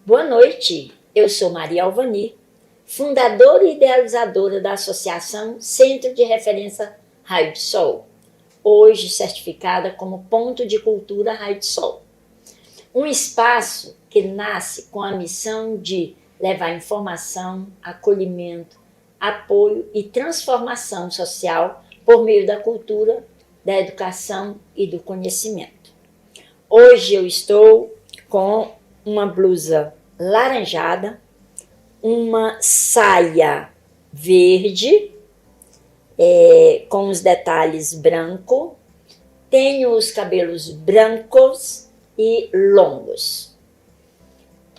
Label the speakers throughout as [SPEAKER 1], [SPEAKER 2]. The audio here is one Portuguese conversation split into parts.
[SPEAKER 1] Boa noite, eu sou Maria Alvani, fundadora e idealizadora da Associação Centro de Referência Raio de Sol, hoje certificada como Ponto de Cultura Raio de Sol. Um espaço que nasce com a missão de levar informação, acolhimento, apoio e transformação social por meio da cultura, da educação e do conhecimento. Hoje eu estou com uma blusa laranjada, uma saia verde, com os detalhes branco, tenho os cabelos brancos e longos.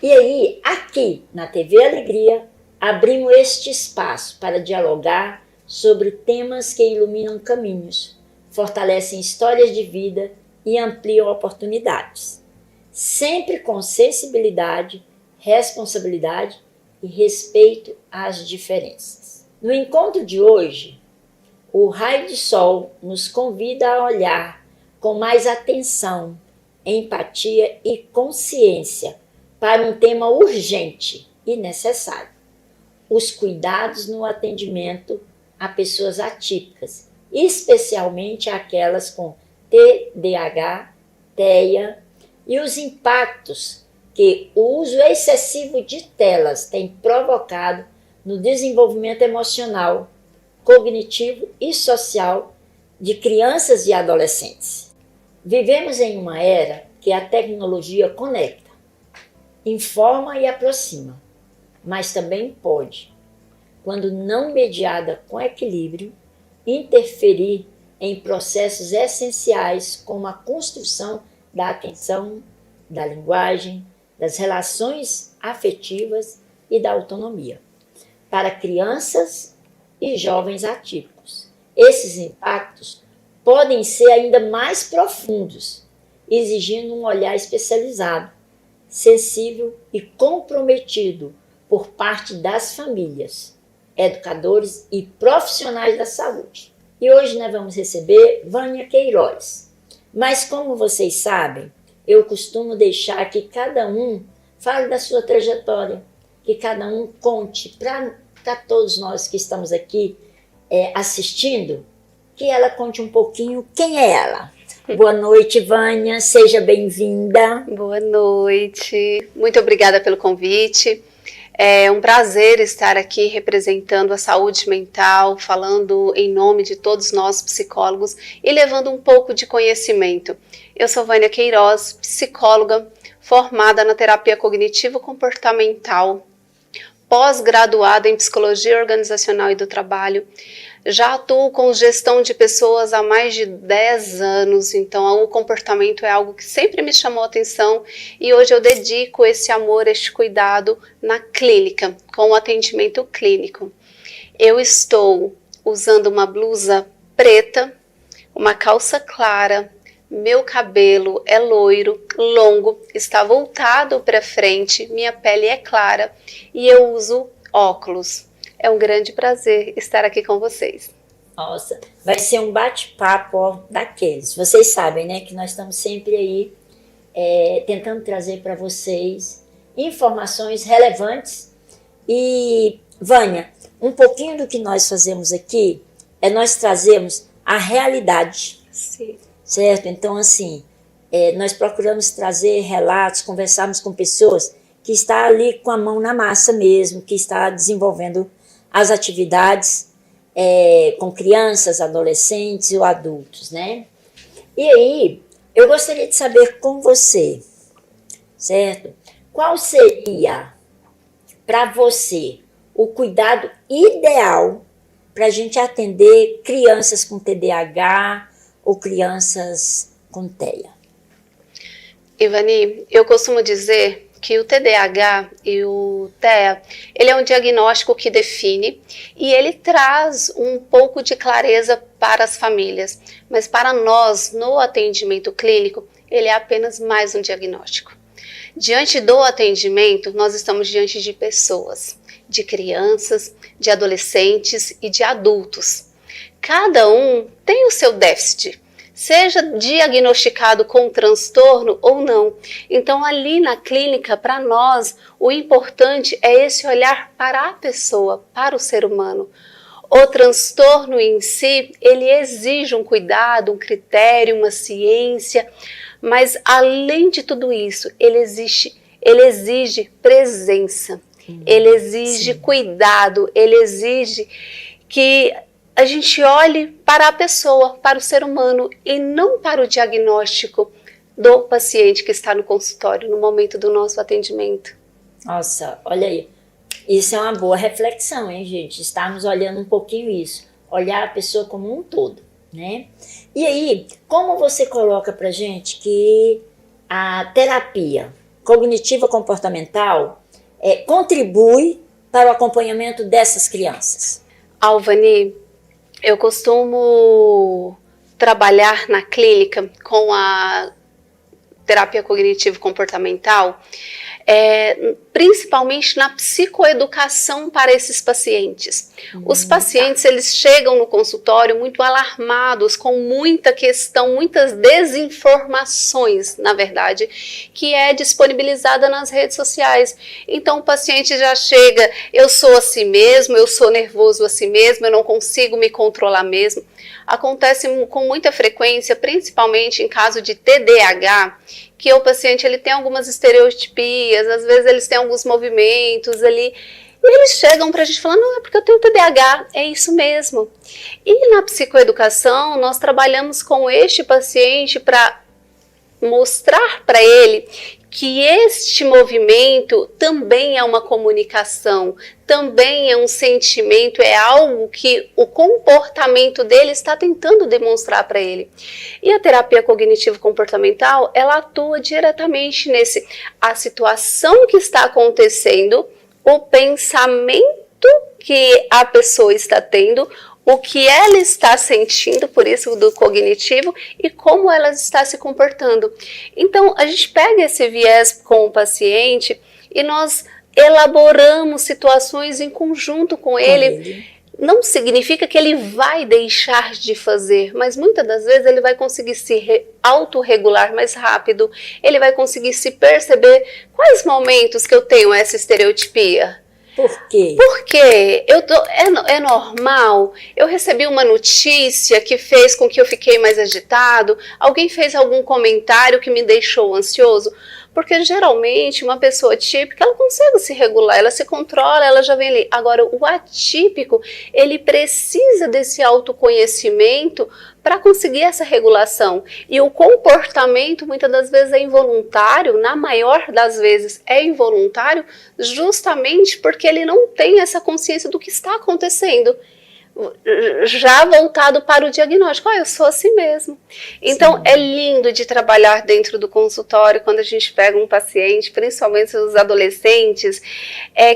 [SPEAKER 1] E aí, aqui na TV Alegria, abrimos este espaço para dialogar sobre temas que iluminam caminhos, fortalecem histórias de vida e ampliam oportunidades. Sempre com sensibilidade, responsabilidade e respeito às diferenças. No encontro de hoje, o Raio de Sol nos convida a olhar com mais atenção, empatia e consciência para um tema urgente e necessário: os cuidados no atendimento a pessoas atípicas, especialmente aquelas com TDAH, TEA, e os impactos que o uso excessivo de telas tem provocado no desenvolvimento emocional, cognitivo e social de crianças e adolescentes. Vivemos em uma era que a tecnologia conecta, informa e aproxima, mas também pode, quando não mediada com equilíbrio, interferir em processos essenciais como a construção da atenção, da linguagem, das relações afetivas e da autonomia, para crianças e jovens atípicos. Esses impactos podem ser ainda mais profundos, exigindo um olhar especializado, sensível e comprometido por parte das famílias, educadores e profissionais da saúde. E hoje nós vamos receber Vânia Queiroz. Mas como vocês sabem, eu costumo deixar que cada um fale da sua trajetória, que cada um conte para todos nós que estamos aqui assistindo, que ela conte um pouquinho quem é ela. Boa noite, Vânia, seja bem-vinda.
[SPEAKER 2] Boa noite, muito obrigada pelo convite. É um prazer estar aqui representando a saúde mental, falando em nome de todos nós psicólogos e levando um pouco de conhecimento. Eu sou Vânia Queiroz, psicóloga, formada na terapia cognitivo-comportamental, pós-graduada em psicologia organizacional e do trabalho. Já atuo com gestão de pessoas há mais de 10 anos, então o comportamento é algo que sempre me chamou a atenção e hoje eu dedico esse amor, este cuidado na clínica, com o atendimento clínico. Eu estou usando uma blusa preta, uma calça clara, meu cabelo é loiro, longo, está voltado para frente, minha pele é clara e eu uso óculos. É um grande prazer estar aqui com vocês.
[SPEAKER 1] Nossa, vai ser um bate-papo daqueles. Vocês sabem, né, que nós estamos sempre aí tentando trazer para vocês informações relevantes. E, Vânia, um pouquinho do que nós fazemos aqui é nós trazemos a realidade.
[SPEAKER 2] Sim.
[SPEAKER 1] Certo? Então, assim, nós procuramos trazer relatos, conversarmos com pessoas que estão ali com a mão na massa mesmo, que está desenvolvendo as atividades com crianças, adolescentes ou adultos, né? E aí, eu gostaria de saber com você, certo? Qual seria, para você, o cuidado ideal para a gente atender crianças com TDAH ou crianças com TEA?
[SPEAKER 2] Ivani, eu costumo dizer que o TDAH e o TEA, ele é um diagnóstico que define e ele traz um pouco de clareza para as famílias, mas para nós, no atendimento clínico, ele é apenas mais um diagnóstico. Diante do atendimento, nós estamos diante de pessoas, de crianças, de adolescentes e de adultos. Cada um tem o seu déficit, seja diagnosticado com transtorno ou não. Então, ali na clínica, para nós, o importante é esse olhar para a pessoa, para o ser humano. O transtorno em si, ele exige um cuidado, um critério, uma ciência, mas além de tudo isso, ele exige presença, ele exige cuidado, ele exige que a gente olhe para a pessoa, para o ser humano e não para o diagnóstico do paciente que está no consultório no momento do nosso atendimento.
[SPEAKER 1] Nossa, olha aí. Isso é uma boa reflexão, hein, gente? Estarmos olhando um pouquinho isso. Olhar a pessoa como um todo, né? E aí, como você coloca pra gente que a terapia cognitiva comportamental contribui para o acompanhamento dessas crianças?
[SPEAKER 2] Alvani, eu costumo trabalhar na clínica com a terapia cognitivo comportamental, principalmente na psicoeducação para esses pacientes. Os pacientes, eles chegam no consultório muito alarmados, com muita questão, muitas desinformações, na verdade, que é disponibilizada nas redes sociais. Então o paciente já chega, eu sou assim mesmo, eu sou nervoso assim mesmo, eu não consigo me controlar mesmo. Acontece com muita frequência, principalmente em caso de TDAH, que o paciente ele tem algumas estereotipias, às vezes eles têm alguns movimentos ali, e eles chegam para a gente falando, não, é porque eu tenho TDAH, é isso mesmo. E na psicoeducação, nós trabalhamos com este paciente para mostrar para ele que este movimento também é uma comunicação, também é um sentimento, é algo que o comportamento dele está tentando demonstrar para ele. E a terapia cognitivo-comportamental, ela atua diretamente a situação que está acontecendo, o pensamento que a pessoa está tendo, o que ela está sentindo, por isso do cognitivo, e como ela está se comportando. Então, a gente pega esse viés com o paciente e nós elaboramos situações em conjunto com ele. Não significa que ele vai deixar de fazer, mas muitas das vezes ele vai conseguir se autorregular mais rápido, ele vai conseguir se perceber quais momentos que eu tenho essa estereotipia.
[SPEAKER 1] Por quê?
[SPEAKER 2] Porque é normal, eu recebi uma notícia que fez com que eu fiquei mais agitado, alguém fez algum comentário que me deixou ansioso, porque geralmente uma pessoa típica, ela consegue se regular, ela se controla, ela já vem ali. Agora o atípico, ele precisa desse autoconhecimento para conseguir essa regulação. E o comportamento muitas das vezes é involuntário, na maior das vezes é involuntário, justamente porque ele não tem essa consciência do que está acontecendo. Já voltado para o diagnóstico, eu sou assim mesmo. Então, é lindo de trabalhar dentro do consultório quando a gente pega um paciente, principalmente os adolescentes,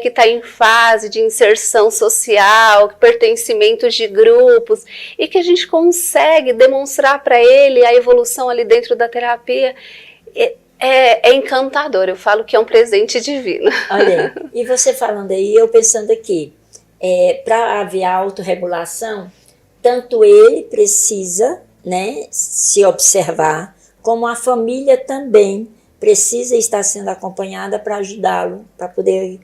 [SPEAKER 2] que está em fase de inserção social, pertencimento de grupos, e que a gente consegue demonstrar para ele a evolução ali dentro da terapia. É encantador, eu falo que é um presente divino.
[SPEAKER 1] Olha, e você falando aí, eu pensando aqui, para haver autorregulação, tanto ele precisa, né, se observar, como a família também precisa estar sendo acompanhada para ajudá-lo, para poder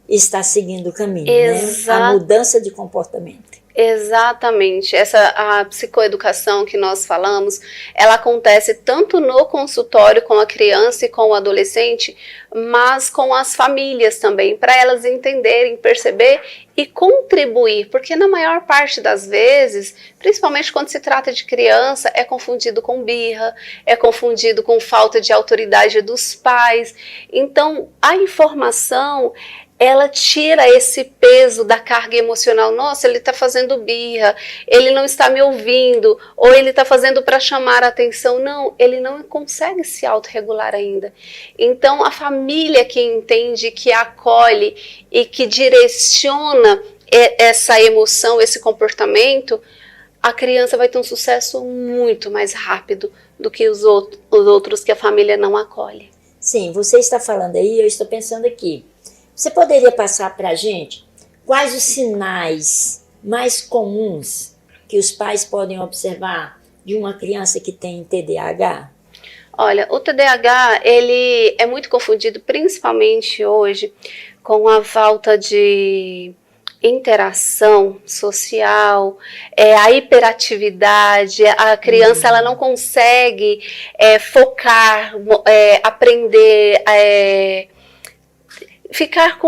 [SPEAKER 1] estar seguindo o caminho, né? A mudança de comportamento.
[SPEAKER 2] Exatamente, a psicoeducação que nós falamos, ela acontece tanto no consultório com a criança e com o adolescente, mas com as famílias também, para elas entenderem, perceber e contribuir, porque na maior parte das vezes, principalmente quando se trata de criança, é confundido com birra, é confundido com falta de autoridade dos pais. Então, a informação, ela tira esse peso da carga emocional. Nossa, ele está fazendo birra, ele não está me ouvindo, ou ele está fazendo para chamar a atenção. Não, ele não consegue se autorregular ainda. Então, a família que entende, que acolhe e que direciona essa emoção, esse comportamento, a criança vai ter um sucesso muito mais rápido do que os outros que a família não acolhe.
[SPEAKER 1] Sim, você está falando aí, eu estou pensando aqui. Você poderia passar para a gente quais os sinais mais comuns que os pais podem observar de uma criança que tem TDAH?
[SPEAKER 2] Olha, o TDAH, ele é muito confundido, principalmente hoje, com a falta de interação social, a hiperatividade, a criança ela não consegue focar, aprender, ficar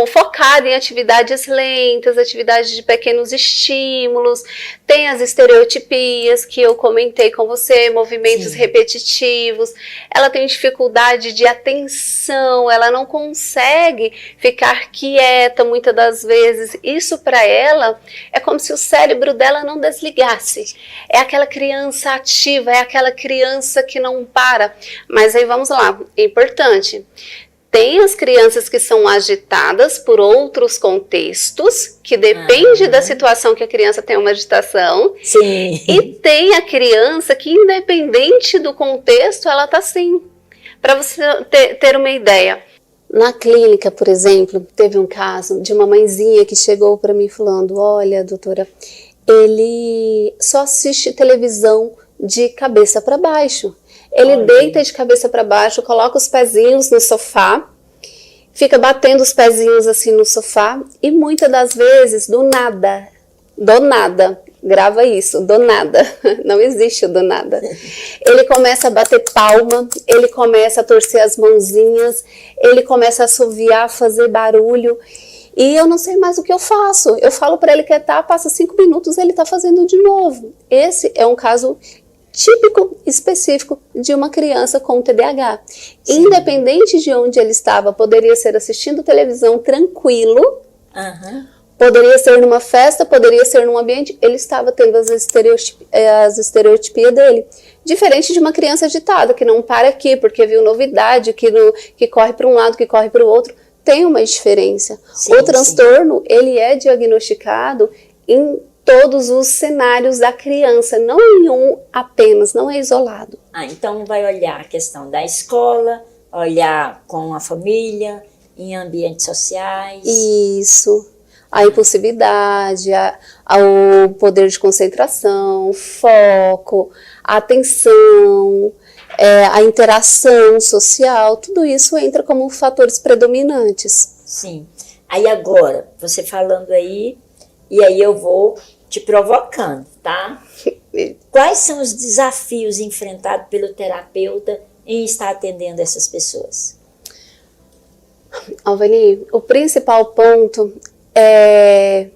[SPEAKER 2] focado em atividades lentas, atividades de pequenos estímulos, tem as estereotipias que eu comentei com você, movimentos Sim. repetitivos, ela tem dificuldade de atenção, ela não consegue ficar quieta muitas das vezes, isso para ela é como se o cérebro dela não desligasse, é aquela criança ativa, é aquela criança que não para, mas aí vamos lá, é importante. Tem as crianças que são agitadas por outros contextos, que depende da situação que a criança tem uma agitação.
[SPEAKER 1] Sim.
[SPEAKER 2] E tem a criança que, independente do contexto, ela está assim. Para você ter uma ideia. Na clínica, por exemplo, teve um caso de uma mãezinha que chegou para mim falando, olha, doutora, ele só assiste televisão de cabeça para baixo. Ele deita de cabeça para baixo, coloca os pezinhos no sofá, fica batendo os pezinhos assim no sofá e muitas das vezes, do nada, grava isso, do nada, não existe o do nada. Ele começa a bater palma, ele começa a torcer as mãozinhas, ele começa a assoviar, fazer barulho. E eu não sei mais o que eu faço. Eu falo para ele quietar, passa 5 minutos, ele está fazendo de novo. Esse é um caso típico, específico de uma criança com TDAH. Sim. Independente de onde ele estava, poderia ser assistindo televisão tranquilo, poderia ser numa festa, poderia ser num ambiente, ele estava tendo as estereotipias dele. Diferente de uma criança agitada, que não para aqui porque viu novidade, que corre para um lado, que corre para o outro, tem uma diferença. Sim, o transtorno, ele é diagnosticado em todos os cenários da criança, não em um apenas, não é isolado.
[SPEAKER 1] Então vai olhar a questão da escola, olhar com a família, em ambientes sociais.
[SPEAKER 2] Isso, a impulsividade, o poder de concentração, foco, a atenção, a interação social, tudo isso entra como fatores predominantes.
[SPEAKER 1] Sim, aí agora, você falando aí, e aí eu vou te provocando, tá? Quais são os desafios enfrentados pelo terapeuta em estar atendendo essas pessoas?
[SPEAKER 2] Alvani, o principal ponto é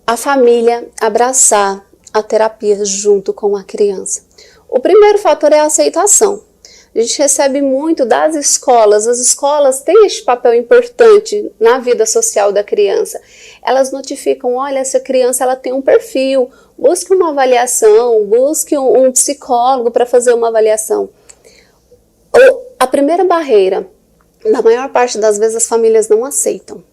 [SPEAKER 2] a família abraçar a terapia junto com a criança. O primeiro fator é a aceitação. A gente recebe muito das escolas, as escolas têm esse papel importante na vida social da criança. Elas notificam, olha, essa criança ela tem um perfil, busque uma avaliação, busque um psicólogo para fazer uma avaliação. A primeira barreira, na maior parte das vezes as famílias não aceitam.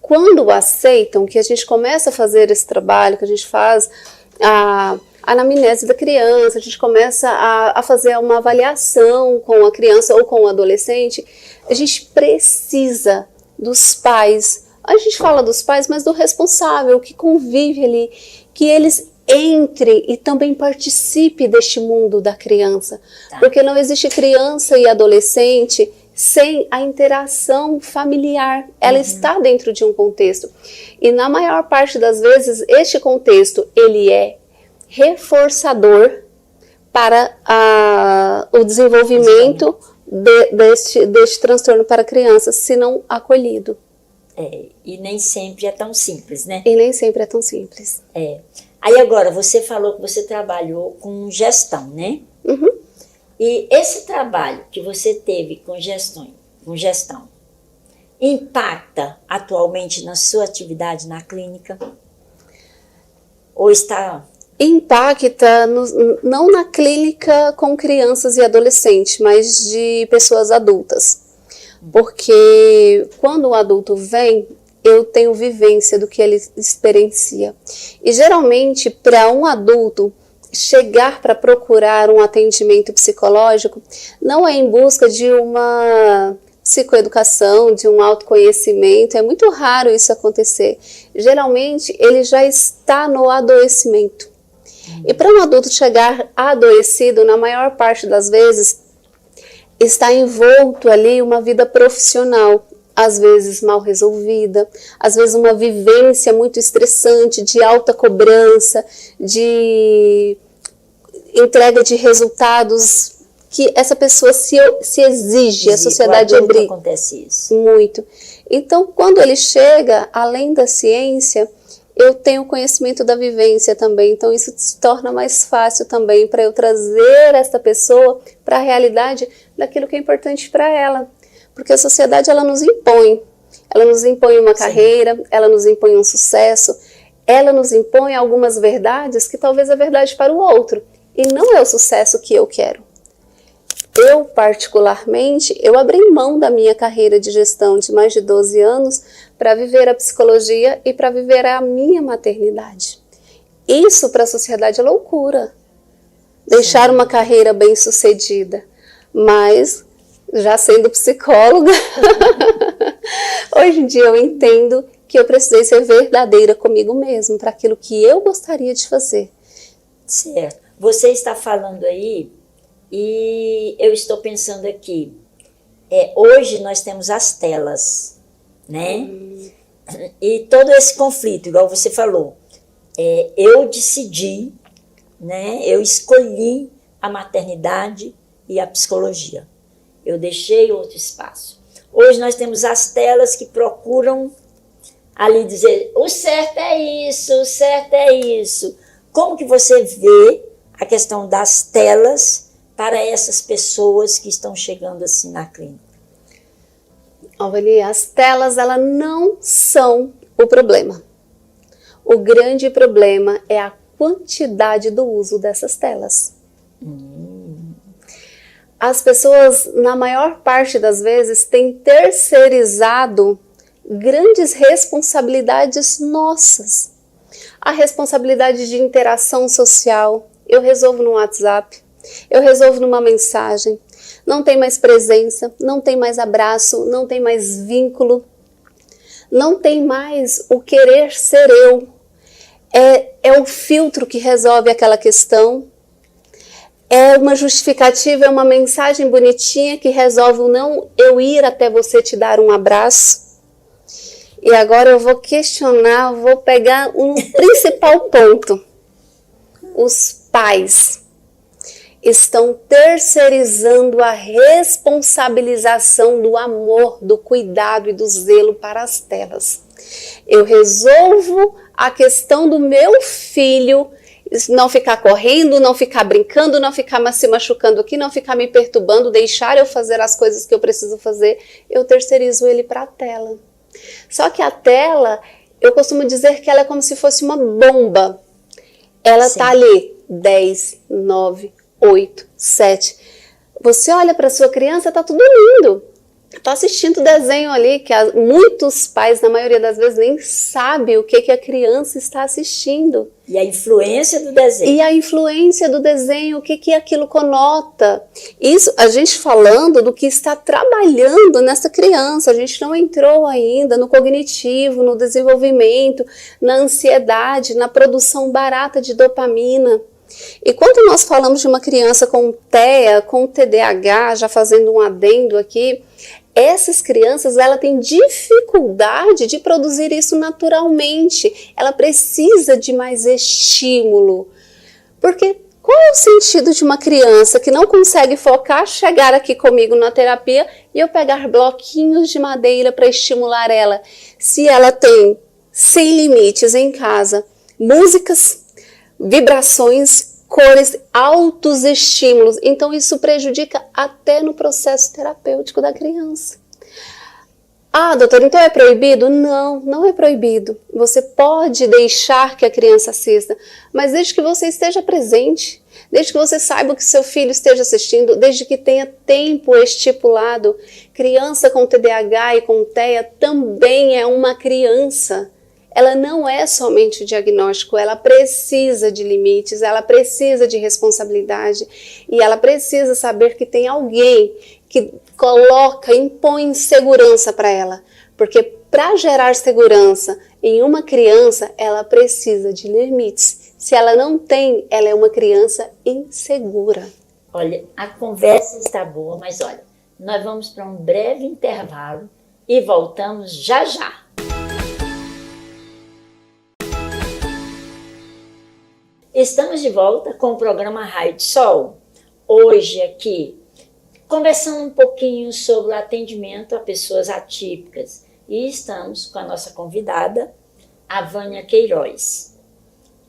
[SPEAKER 2] Quando aceitam, que a gente começa a fazer esse trabalho, que a gente faz a anamnese da criança, a gente começa a fazer uma avaliação com a criança ou com o adolescente, a gente precisa dos pais, a gente fala dos pais, mas do responsável, que convive ali, que eles entre e também participe deste mundo da criança, porque não existe criança e adolescente sem a interação familiar, ela está dentro de um contexto, e na maior parte das vezes este contexto, ele é reforçador para o desenvolvimento deste transtorno para crianças, se não acolhido.
[SPEAKER 1] E nem sempre é tão simples, né?
[SPEAKER 2] E nem sempre é tão simples.
[SPEAKER 1] Aí agora, você falou que você trabalhou com gestão, né? E esse trabalho que você teve com gestão impacta atualmente na sua atividade na clínica? Ou está...
[SPEAKER 2] Impacta não na clínica com crianças e adolescentes, mas de pessoas adultas. Porque quando o adulto vem, eu tenho vivência do que ele experiencia. E geralmente, para um adulto chegar para procurar um atendimento psicológico, não é em busca de uma psicoeducação, de um autoconhecimento, é muito raro isso acontecer. Geralmente, ele já está no adoecimento. E para um adulto chegar adoecido, na maior parte das vezes, está envolto ali uma vida profissional, às vezes mal resolvida, às vezes uma vivência muito estressante, de alta cobrança, de entrega de resultados que essa pessoa se exige, a sociedade obriga.
[SPEAKER 1] Acontece isso.
[SPEAKER 2] Muito. Então, quando ele chega, além da ciência, eu tenho conhecimento da vivência também, então isso se torna mais fácil também para eu trazer essa pessoa para a realidade daquilo que é importante para ela. Porque a sociedade, ela nos impõe uma carreira, ela nos impõe um sucesso, ela nos impõe algumas verdades que talvez é verdade para o outro, e não é o sucesso que eu quero. Eu, particularmente, eu abri mão da minha carreira de gestão de mais de 12 anos para viver a psicologia e para viver a minha maternidade. Isso para a sociedade é loucura. Deixar uma carreira bem-sucedida. Mas, já sendo psicóloga, hoje em dia eu entendo que eu precisei ser verdadeira comigo mesma, para aquilo que eu gostaria de fazer.
[SPEAKER 1] Certo. Você está falando aí, e eu estou pensando aqui, hoje nós temos as telas, né? E todo esse conflito, igual você falou, eu decidi, né? Eu escolhi a maternidade e a psicologia. Eu deixei outro espaço. Hoje nós temos as telas que procuram ali dizer, o certo é isso, o certo é isso. Como que você vê a questão das telas para essas pessoas que estão chegando assim na clínica?
[SPEAKER 2] Olha, as telas, elas não são o problema. O grande problema é a quantidade do uso dessas telas. As pessoas, na maior parte das vezes, têm terceirizado grandes responsabilidades nossas. A responsabilidade de interação social, eu resolvo no WhatsApp, eu resolvo numa mensagem, não tem mais presença, não tem mais abraço, não tem mais vínculo, não tem mais o querer ser eu. É o filtro que resolve aquela questão, é uma justificativa, é uma mensagem bonitinha que resolve o não eu ir até você te dar um abraço. E agora eu vou questionar, vou pegar um principal ponto. Os pais estão terceirizando a responsabilização do amor, do cuidado e do zelo para as telas. Eu resolvo a questão do meu filho não ficar correndo, não ficar brincando, não ficar se machucando aqui, não ficar me perturbando, deixar eu fazer as coisas que eu preciso fazer. Eu terceirizo ele para a tela. Só que a tela, eu costumo dizer que ela é como se fosse uma bomba. Ela está ali, 10, 9, 8, 7. Você olha para sua criança, está tudo lindo. Está assistindo desenho ali, que muitos pais, na maioria das vezes, nem sabem o que a criança está assistindo.
[SPEAKER 1] E a influência do desenho.
[SPEAKER 2] E a influência do desenho, o que aquilo conota. Isso, a gente falando do que está trabalhando nessa criança, a gente não entrou ainda no cognitivo, no desenvolvimento, na ansiedade, na produção barata de dopamina. E quando nós falamos de uma criança com TEA, com TDAH, já fazendo um adendo aqui, essas crianças, ela tem dificuldade de produzir isso naturalmente. Ela precisa de mais estímulo. Porque qual é o sentido de uma criança que não consegue focar, chegar aqui comigo na terapia e eu pegar bloquinhos de madeira para estimular ela? Se ela tem, sem limites em casa, músicas, vibrações, cores, altos estímulos. Então isso prejudica até no processo terapêutico da criança. Ah, doutora, então é proibido? Não, não é proibido. Você pode deixar que a criança assista, mas desde que você esteja presente, desde que você saiba que seu filho esteja assistindo, desde que tenha tempo estipulado. Criança com TDAH e com TEA também é uma criança. Ela não é somente o diagnóstico, ela precisa de limites, ela precisa de responsabilidade e ela precisa saber que tem alguém que coloca, impõe segurança para ela. Porque para gerar segurança em uma criança, ela precisa de limites. Se ela não tem, ela é uma criança insegura.
[SPEAKER 1] Olha, a conversa está boa, mas olha, nós vamos para um breve intervalo e voltamos já já. Estamos de volta com o programa Raio de Sol. Hoje aqui, conversando um pouquinho sobre o atendimento a pessoas atípicas. E estamos com a nossa convidada, a Vânia Queiroz,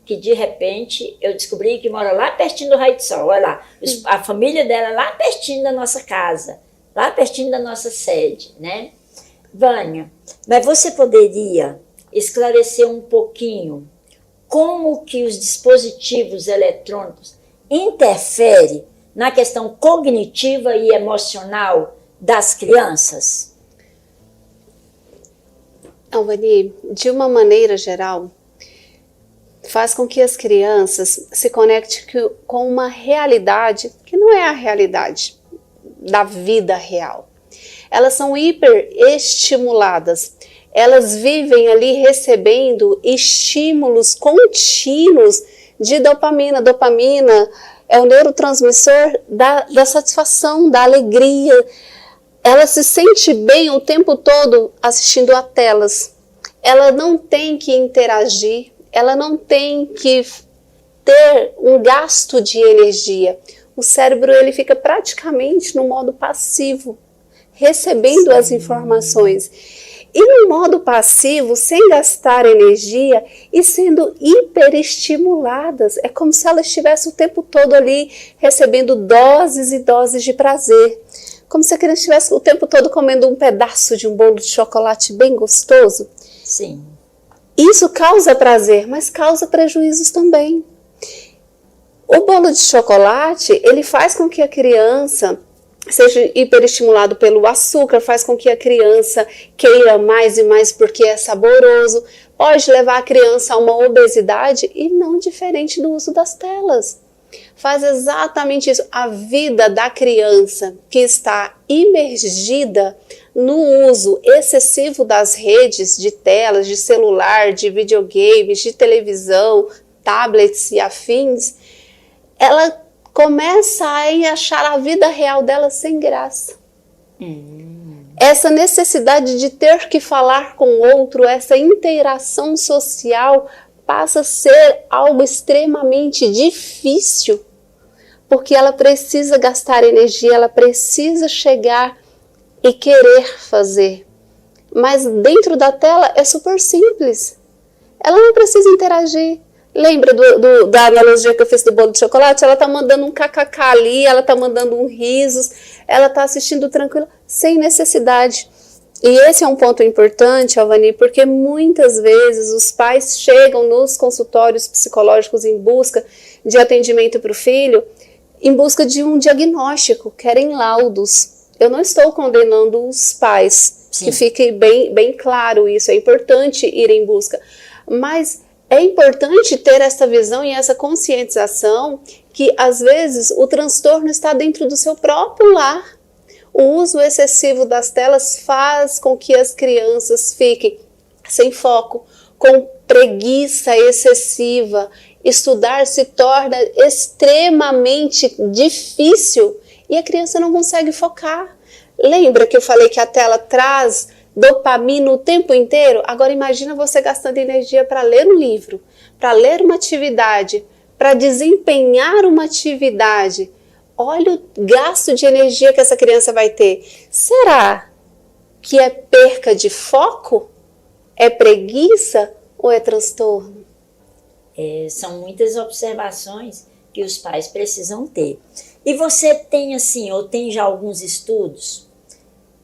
[SPEAKER 1] que de repente eu descobri que mora lá pertinho do Raio de Sol. Olha lá, a família dela lá pertinho da nossa casa, lá pertinho da nossa sede, né? Vânia, mas você poderia esclarecer um pouquinho como que os dispositivos eletrônicos interferem na questão cognitiva e emocional das crianças?
[SPEAKER 2] Alvani, de uma maneira geral, faz com que as crianças se conectem com uma realidade que não é a realidade da vida real. Elas são hiperestimuladas. Elas vivem ali recebendo estímulos contínuos de dopamina. Dopamina é o neurotransmissor da satisfação, da alegria. Ela se sente bem o tempo todo assistindo a telas. Ela não tem que interagir, ela não tem que ter um gasto de energia. O cérebro ele fica praticamente no modo passivo, recebendo as informações. E no modo passivo, sem gastar energia e sendo hiperestimuladas. É como se ela estivesse o tempo todo ali recebendo doses e doses de prazer. Como se a criança estivesse o tempo todo comendo um pedaço de um bolo de chocolate bem gostoso.
[SPEAKER 1] Sim.
[SPEAKER 2] Isso causa prazer, mas causa prejuízos também. O bolo de chocolate, ele faz com que a criança seja hiperestimulado pelo açúcar, faz com que a criança queira mais e mais porque é saboroso, pode levar a criança a uma obesidade e não diferente do uso das telas. Faz exatamente isso. A vida da criança que está imergida no uso excessivo das redes, de telas, de celular, de videogames, de televisão, tablets e afins, ela começa a achar a vida real dela sem graça. Essa necessidade de ter que falar com o outro, essa interação social passa a ser algo extremamente difícil, porque ela precisa gastar energia, ela precisa chegar e querer fazer. Mas dentro da tela é super simples. Ela não precisa interagir. Lembra da analogia que eu fiz do bolo de chocolate? Ela está mandando um kkk ali, ela está mandando um risos, ela está assistindo tranquila, sem necessidade. E esse é um ponto importante, Alvani, porque muitas vezes os pais chegam nos consultórios psicológicos em busca de atendimento para o filho, em busca de um diagnóstico, querem laudos. Eu não estou condenando os pais, sim, que fique bem claro isso, é importante ir em busca, mas é importante ter essa visão e essa conscientização que às vezes o transtorno está dentro do seu próprio lar. O uso excessivo das telas faz com que as crianças fiquem sem foco, com preguiça excessiva. Estudar se torna extremamente difícil e a criança não consegue focar. Lembra que eu falei que a tela traz dopamina o tempo inteiro? Agora imagina você gastando energia para ler um livro, para ler uma atividade, para desempenhar uma atividade. Olha o gasto de energia que essa criança vai ter. Será que é perca de foco? É preguiça ou é transtorno?
[SPEAKER 1] São muitas observações que os pais precisam ter. E você tem assim, ou tem já alguns estudos?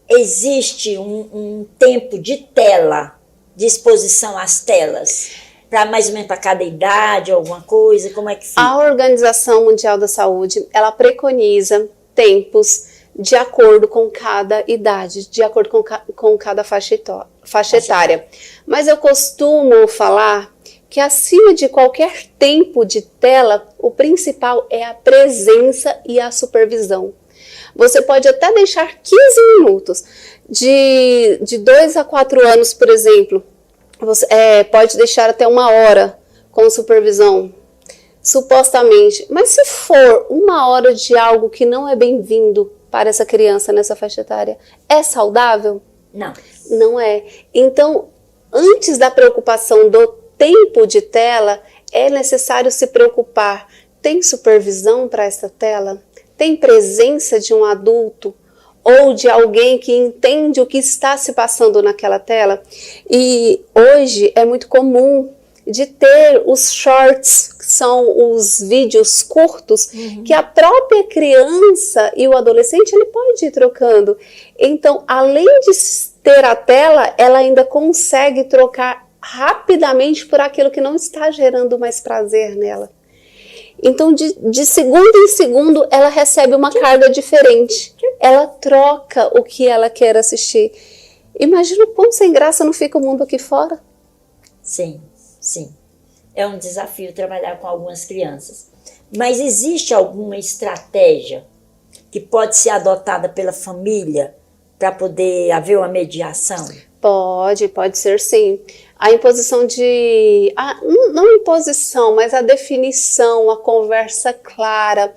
[SPEAKER 1] Existe um tempo de tela, de exposição às telas, para mais ou menos para cada idade, alguma coisa, como é que fica?
[SPEAKER 2] A Organização Mundial da Saúde, ela preconiza tempos de acordo com cada idade, de acordo com cada faixa etária. Mas eu costumo falar que acima de qualquer tempo de tela, o principal é a presença e a supervisão. Você pode até deixar 15 minutos, de 2 a 4 anos, por exemplo, você pode deixar até 1 hora com supervisão. supostamente. Mas se for 1 hora de algo que não é bem-vindo para essa criança nessa faixa etária, é saudável?
[SPEAKER 1] Não.
[SPEAKER 2] Não é. Então, antes da preocupação do tempo de tela, é necessário se preocupar. Tem supervisão para essa tela? Tem presença de um adulto ou de alguém que entende o que está se passando naquela tela? E hoje é muito comum de ter os shorts, que são os vídeos curtos, que a própria criança e o adolescente ele pode ir trocando. Então, além de ter a tela, ela ainda consegue trocar rapidamente por aquilo que não está gerando mais prazer nela. Então, de segundo em segundo, ela recebe uma carga diferente. Ela troca o que ela quer assistir. Imagina o quão sem graça não fica o mundo aqui fora.
[SPEAKER 1] Sim, sim. É um desafio trabalhar com algumas crianças. Mas existe alguma estratégia que pode ser adotada pela família para poder haver uma mediação?
[SPEAKER 2] Pode ser sim. A imposição não imposição, mas a definição, a conversa clara,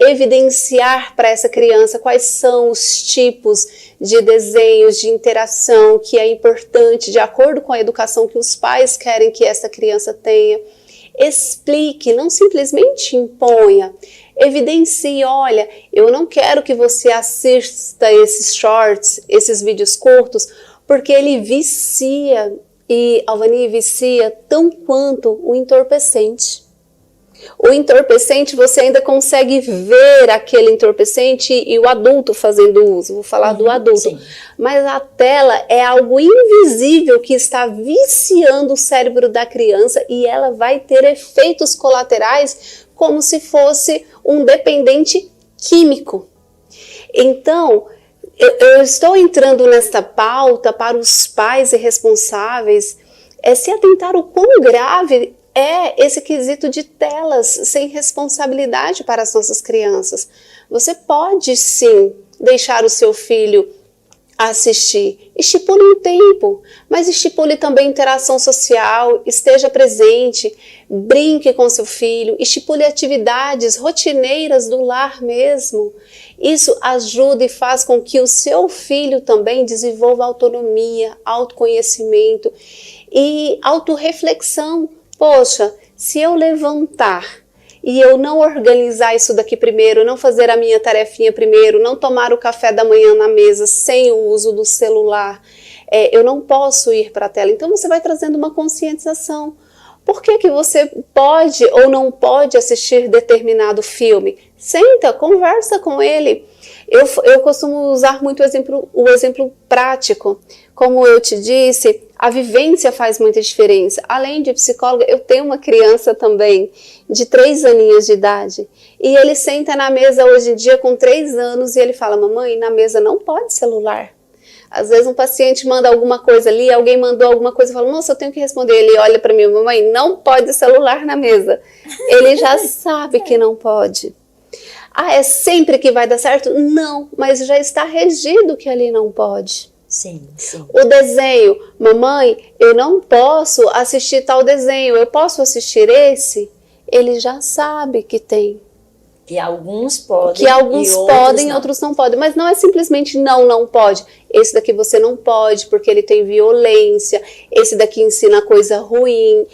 [SPEAKER 2] evidenciar para essa criança quais são os tipos de desenhos, de interação que é importante de acordo com a educação que os pais querem que essa criança tenha. Explique, não simplesmente imponha. Evidencie, olha, eu não quero que você assista esses shorts, esses vídeos curtos, porque ele vicia, e Alvani vicia tão quanto o entorpecente. O entorpecente, você ainda consegue ver aquele entorpecente e o adulto fazendo uso, vou falar do adulto.
[SPEAKER 1] Sim.
[SPEAKER 2] Mas a tela é algo invisível que está viciando o cérebro da criança e ela vai ter efeitos colaterais como se fosse um dependente químico. Então, eu estou entrando nesta pauta para os pais e responsáveis se atentar o quão grave é esse quesito de telas sem responsabilidade para as nossas crianças. Você pode sim deixar o seu filho assistir, estipule um tempo, mas estipule também interação social, esteja presente, brinque com seu filho, estipule atividades rotineiras do lar mesmo. Isso ajuda e faz com que o seu filho também desenvolva autonomia, autoconhecimento e autorreflexão. Poxa, se eu levantar e eu não organizar isso daqui primeiro, não fazer a minha tarefinha primeiro, não tomar o café da manhã na mesa sem o uso do celular, eu não posso ir para a tela. Então você vai trazendo uma conscientização. Por que você pode ou não pode assistir determinado filme? Senta, conversa com ele. Eu costumo usar muito o exemplo prático. Como eu te disse, a vivência faz muita diferença. Além de psicóloga, eu tenho uma criança também de 3 aninhos de idade. E ele senta na mesa hoje em dia com 3 anos e ele fala, mamãe, na mesa não pode celular. Às vezes um paciente manda alguma coisa ali, alguém mandou alguma coisa e fala, nossa, eu tenho que responder. Ele olha para mim, mamãe, não pode celular na mesa. Ele já sabe que não pode. Ah, é sempre que vai dar certo? Não, mas já está regido que ali não pode.
[SPEAKER 1] Sim, sim.
[SPEAKER 2] O desenho, mamãe, eu não posso assistir tal desenho, eu posso assistir esse? Ele já sabe que tem.
[SPEAKER 1] Que alguns podem.
[SPEAKER 2] Que alguns podem, outros não podem. Mas não é simplesmente não pode. Esse daqui você não pode porque ele tem violência. Esse daqui ensina coisa ruim.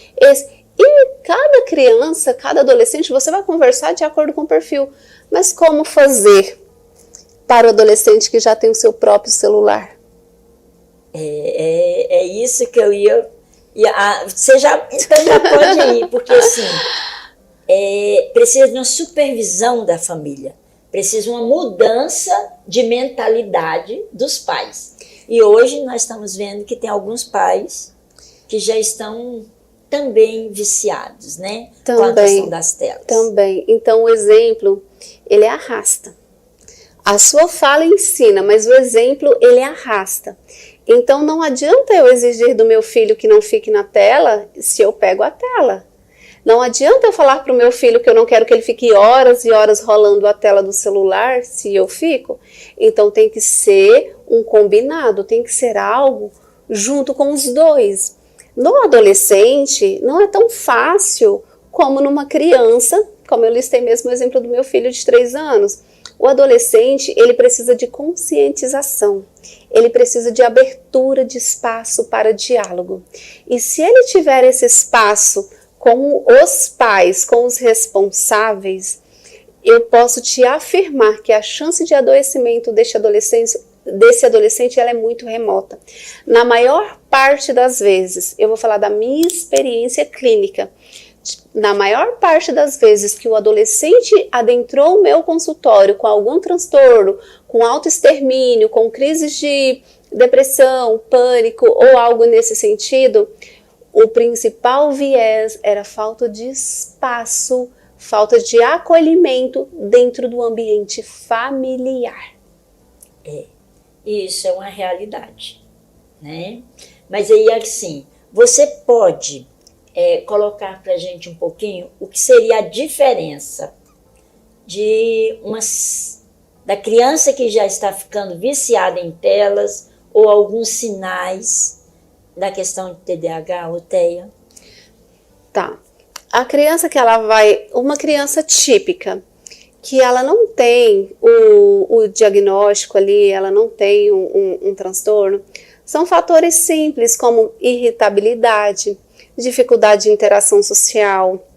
[SPEAKER 2] E cada criança, cada adolescente, você vai conversar de acordo com o perfil. Mas como fazer para o adolescente que já tem o seu próprio celular?
[SPEAKER 1] É isso que eu ia... Você já pode ir, porque assim... precisa de uma supervisão da família, precisa de uma mudança de mentalidade dos pais. E hoje nós estamos vendo que tem alguns pais que já estão também viciados, né? Com a questão das telas.
[SPEAKER 2] Também. Então o exemplo, ele arrasta. A sua fala ensina, mas o exemplo, ele arrasta. Então não adianta eu exigir do meu filho que não fique na tela se eu pego a tela. Não adianta eu falar para o meu filho que eu não quero que ele fique horas e horas rolando a tela do celular se eu fico. Então tem que ser um combinado, tem que ser algo junto com os dois. No adolescente não é tão fácil como numa criança, como eu listei mesmo o exemplo do meu filho de 3 anos. O adolescente, ele precisa de conscientização, ele precisa de abertura de espaço para diálogo. E se ele tiver esse espaço com os pais, com os responsáveis, eu posso te afirmar que a chance de adoecimento desse adolescente ela é muito remota. Na maior parte das vezes, eu vou falar da minha experiência clínica, na maior parte das vezes que o adolescente adentrou o meu consultório com algum transtorno, com autoextermínio, com crises de depressão, pânico ou algo nesse sentido, o principal viés era falta de espaço, falta de acolhimento dentro do ambiente familiar.
[SPEAKER 1] Isso é uma realidade, né? Mas aí, assim, você pode colocar para a gente um pouquinho o que seria a diferença da criança que já está ficando viciada em telas ou alguns sinais da questão de TDAH ou TEA?
[SPEAKER 2] Tá. A criança uma criança típica, que ela não tem o diagnóstico ali, ela não tem um transtorno, são fatores simples como irritabilidade, dificuldade de interação social.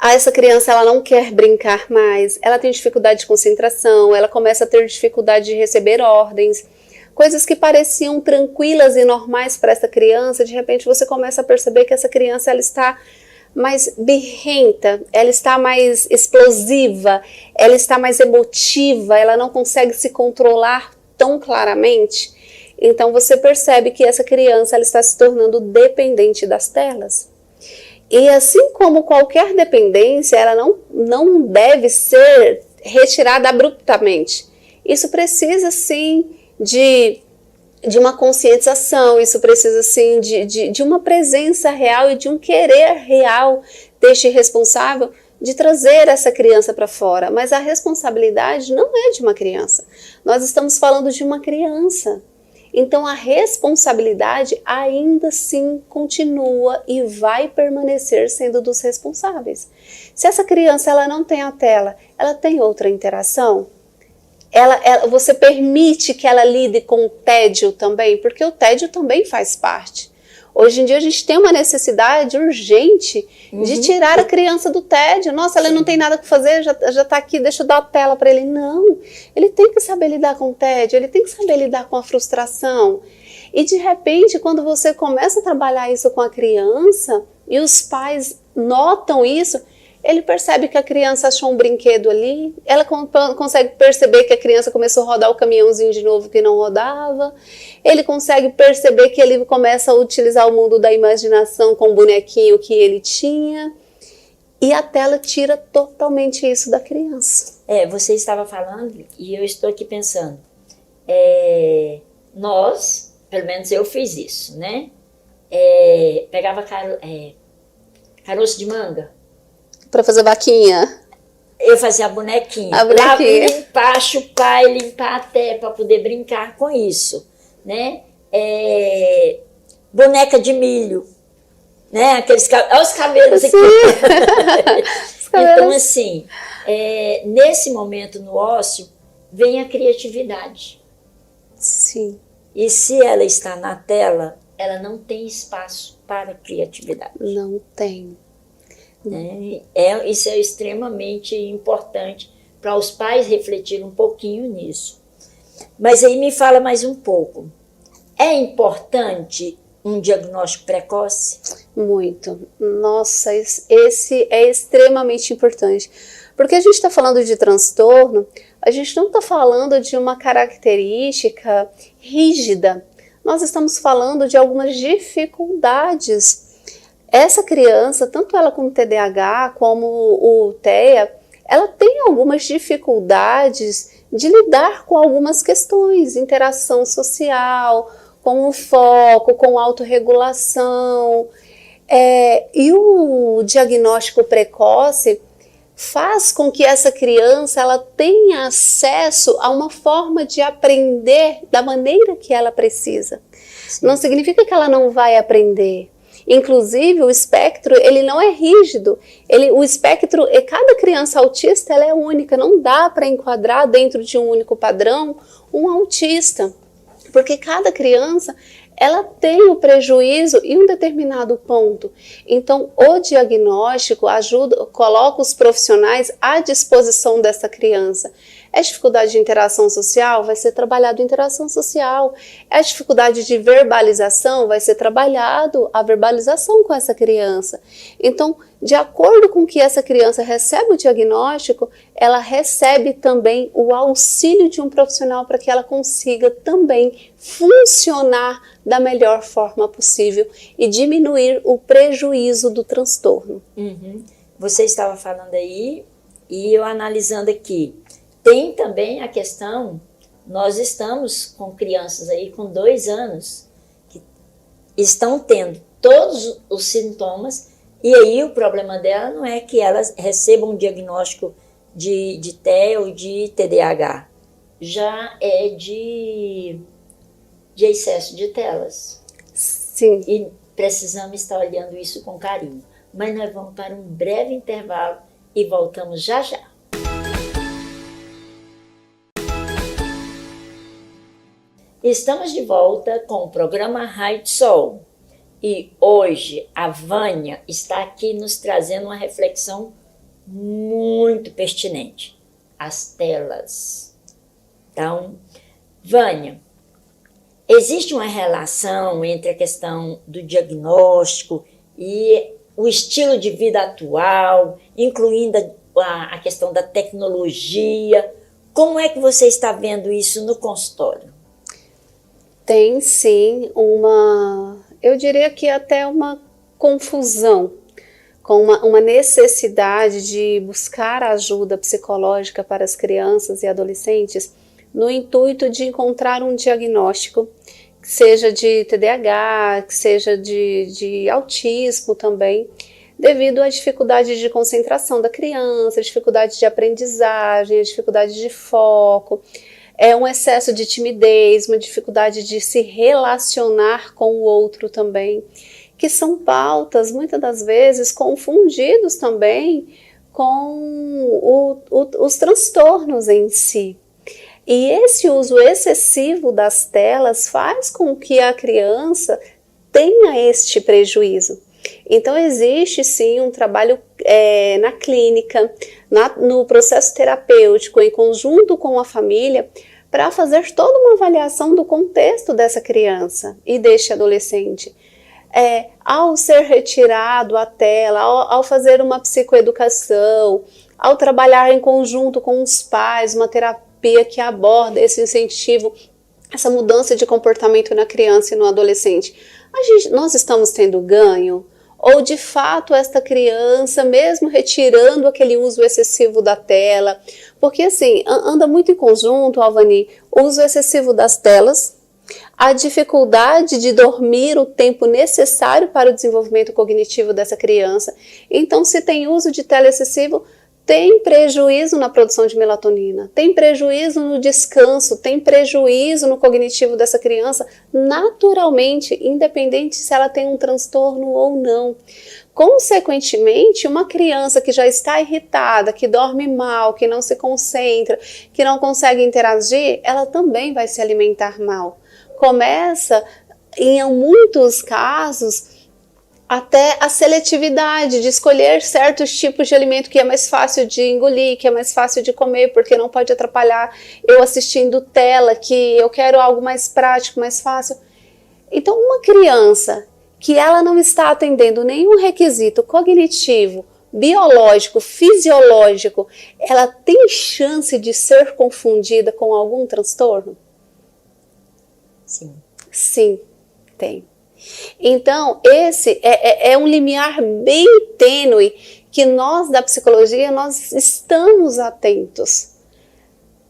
[SPEAKER 2] Essa criança ela não quer brincar mais, ela tem dificuldade de concentração, ela começa a ter dificuldade de receber ordens. Coisas que pareciam tranquilas e normais para essa criança, de repente você começa a perceber que essa criança ela está mais birrenta, ela está mais explosiva, ela está mais emotiva, ela não consegue se controlar tão claramente. Então você percebe que essa criança ela está se tornando dependente das telas. E assim como qualquer dependência, ela não deve ser retirada abruptamente. Isso precisa sim de uma conscientização, isso precisa sim de uma presença real e de um querer real deste responsável de trazer essa criança para fora. Mas a responsabilidade não é de uma criança. Nós estamos falando de uma criança. Então a responsabilidade ainda assim continua e vai permanecer sendo dos responsáveis. Se essa criança ela não tem a tela, ela tem outra interação? Você permite que ela lide com o tédio também? Porque o tédio também faz parte. Hoje em dia a gente tem uma necessidade urgente de tirar a criança do tédio. Nossa, ela não tem nada para fazer, já está aqui, deixa eu dar a tela para ele. Não, ele tem que saber lidar com o tédio, ele tem que saber lidar com a frustração. E de repente, quando você começa a trabalhar isso com a criança e os pais notam isso, ele percebe que a criança achou um brinquedo ali, ela consegue perceber que a criança começou a rodar o caminhãozinho de novo que não rodava, ele consegue perceber que ele começa a utilizar o mundo da imaginação com o bonequinho que ele tinha, e a tela tira totalmente isso da criança.
[SPEAKER 1] Você estava falando e eu estou aqui pensando, nós, pelo menos eu fiz isso, né? Pegava caroço de manga,
[SPEAKER 2] para fazer vaquinha.
[SPEAKER 1] Eu fazia a bonequinha. Lá limpar, chupar e limpar até para poder brincar com isso, né? Boneca de milho, né? Olha os cabelos aqui. Então, assim, nesse momento no ócio, vem a criatividade.
[SPEAKER 2] Sim.
[SPEAKER 1] E se ela está na tela, ela não tem espaço para criatividade.
[SPEAKER 2] Não tem.
[SPEAKER 1] Isso é extremamente importante para os pais refletirem um pouquinho nisso. Mas aí me fala mais um pouco. É importante um diagnóstico precoce?
[SPEAKER 2] Muito. Nossa, esse é extremamente importante. Porque a gente está falando de transtorno, a gente não está falando de uma característica rígida. Nós estamos falando de algumas dificuldades. Essa criança, tanto ela com TDAH como o TEA, ela tem algumas dificuldades de lidar com algumas questões, interação social, com o foco, com autorregulação. E o diagnóstico precoce faz com que essa criança ela tenha acesso a uma forma de aprender da maneira que ela precisa. Sim. Não significa que ela não vai aprender. Inclusive, o espectro, ele não é rígido. O espectro, cada criança autista, ela é única. Não dá para enquadrar dentro de um único padrão um autista. Porque cada criança, ela tem o prejuízo em um determinado ponto. Então, o diagnóstico coloca os profissionais à disposição dessa criança. É dificuldade de interação social? Vai ser trabalhado interação social. É dificuldade de verbalização? Vai ser trabalhado a verbalização com essa criança. Então, de acordo com que essa criança recebe o diagnóstico, ela recebe também o auxílio de um profissional para que ela consiga também funcionar da melhor forma possível e diminuir o prejuízo do transtorno.
[SPEAKER 1] Você estava falando aí e eu analisando aqui. Tem também a questão, nós estamos com crianças aí com 2 anos que estão tendo todos os sintomas e aí o problema dela não é que elas recebam um diagnóstico de TEA ou de TDAH, já é de excesso de telas.
[SPEAKER 2] Sim.
[SPEAKER 1] E precisamos estar olhando isso com carinho. Mas nós vamos para um breve intervalo e voltamos já já. Estamos de volta com o programa Raio de Sol e hoje a Vânia está aqui nos trazendo uma reflexão muito pertinente, as telas. Então, Vânia, existe uma relação entre a questão do diagnóstico e o estilo de vida atual, incluindo a questão da tecnologia. Como é que você está vendo isso no consultório?
[SPEAKER 2] Tem sim eu diria que até uma confusão, com uma necessidade de buscar ajuda psicológica para as crianças e adolescentes no intuito de encontrar um diagnóstico, que seja de TDAH, que seja de autismo também, devido à dificuldade de concentração da criança, dificuldade de aprendizagem, dificuldade de foco, um excesso de timidez, uma dificuldade de se relacionar com o outro também, que são pautas, muitas das vezes, confundidos também com os transtornos em si. E esse uso excessivo das telas faz com que a criança tenha este prejuízo. Então, existe sim um trabalho na clínica, no processo terapêutico, em conjunto com a família, para fazer toda uma avaliação do contexto dessa criança e deste adolescente. Ao ser retirado a tela, ao fazer uma psicoeducação, ao trabalhar em conjunto com os pais, uma terapia que aborda esse incentivo, essa mudança de comportamento na criança e no adolescente, nós estamos tendo ganho? Ou de fato esta criança, mesmo retirando aquele uso excessivo da tela, porque assim, anda muito em conjunto, Alvani, o uso excessivo das telas, a dificuldade de dormir o tempo necessário para o desenvolvimento cognitivo dessa criança. Então, se tem uso de tela excessivo, tem prejuízo na produção de melatonina, tem prejuízo no descanso, tem prejuízo no cognitivo dessa criança, naturalmente, independente se ela tem um transtorno ou não. Consequentemente, uma criança que já está irritada, que dorme mal, que não se concentra, que não consegue interagir, ela também vai se alimentar mal. Começa, em muitos casos, até a seletividade de escolher certos tipos de alimento que é mais fácil de engolir, que é mais fácil de comer, porque não pode atrapalhar eu assistindo tela, que eu quero algo mais prático, mais fácil. Então, uma criança que ela não está atendendo nenhum requisito cognitivo, biológico, fisiológico, ela tem chance de ser confundida com algum transtorno?
[SPEAKER 1] Sim.
[SPEAKER 2] Sim, tem. Então, esse é um limiar bem tênue que nós da psicologia, nós estamos atentos.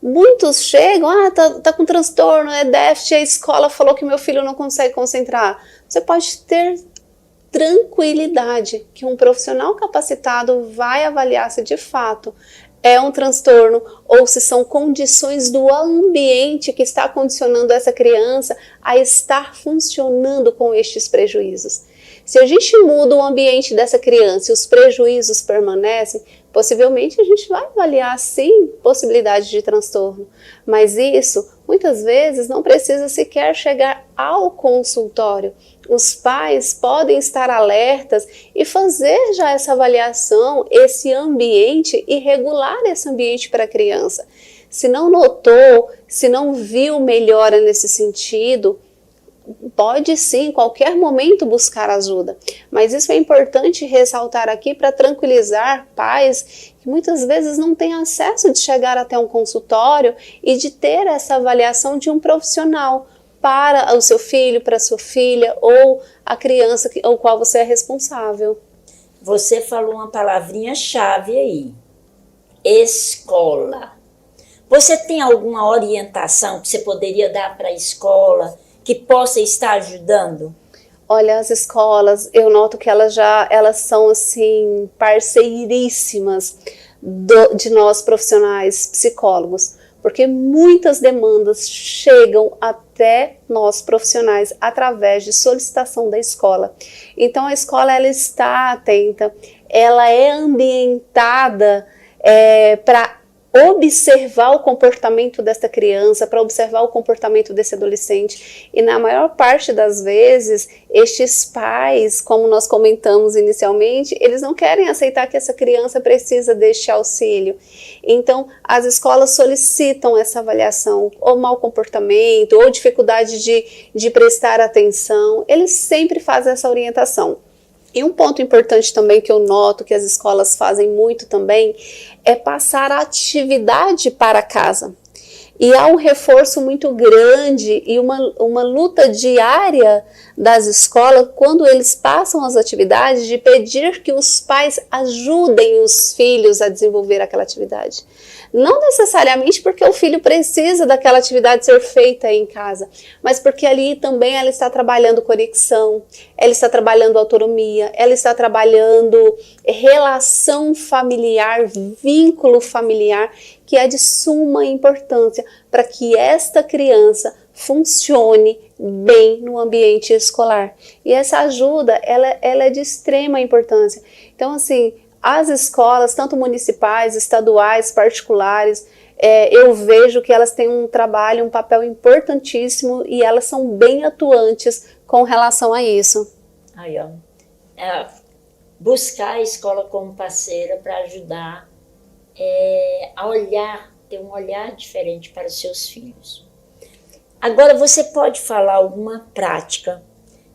[SPEAKER 2] Muitos chegam, tá com transtorno, é déficit, a escola falou que meu filho não consegue concentrar. Você pode ter tranquilidade que um profissional capacitado vai avaliar se de fato é um transtorno ou se são condições do ambiente que está condicionando essa criança a estar funcionando com estes prejuízos. Se a gente muda o ambiente dessa criança e os prejuízos permanecem, possivelmente a gente vai avaliar sim possibilidade de transtorno, mas isso muitas vezes não precisa sequer chegar ao consultório. Os pais podem estar alertas e fazer já essa avaliação, esse ambiente e regular esse ambiente para a criança. Se não notou, se não viu melhora nesse sentido, pode sim, em qualquer momento buscar ajuda, mas isso é importante ressaltar aqui para tranquilizar pais que muitas vezes não têm acesso de chegar até um consultório e de ter essa avaliação de um profissional para o seu filho, para a sua filha ou a criança ao qual você é responsável.
[SPEAKER 1] Você falou uma palavrinha-chave aí, escola. Você tem alguma orientação que você poderia dar para a escola que possa estar ajudando?
[SPEAKER 2] Olha, as escolas, eu noto que elas são assim parceiríssimas de nós profissionais psicólogos, porque muitas demandas chegam até nós profissionais através de solicitação da escola. Então a escola ela está atenta, ela é ambientada para observar o comportamento dessa criança, para observar o comportamento desse adolescente, e na maior parte das vezes, estes pais, como nós comentamos inicialmente, eles não querem aceitar que essa criança precisa deste auxílio. Então, as escolas solicitam essa avaliação, ou mau comportamento, ou dificuldade de prestar atenção, eles sempre fazem essa orientação. E um ponto importante também que eu noto que as escolas fazem muito também é passar a atividade para casa. E há um reforço muito grande e uma luta diária das escolas quando eles passam as atividades de pedir que os pais ajudem os filhos a desenvolver aquela atividade. Não necessariamente porque o filho precisa daquela atividade ser feita em casa, mas porque ali também ela está trabalhando conexão, ela está trabalhando autonomia, ela está trabalhando relação familiar, vínculo familiar, que é de suma importância para que esta criança funcione bem no ambiente escolar. E essa ajuda, ela é de extrema importância. Então, assim, as escolas, tanto municipais, estaduais, particulares, eu vejo que elas têm um trabalho, um papel importantíssimo e elas são bem atuantes com relação a isso.
[SPEAKER 1] Aí, ó. Buscar a escola como parceira para ajudar a olhar, ter um olhar diferente para os seus filhos. Agora, você pode falar alguma prática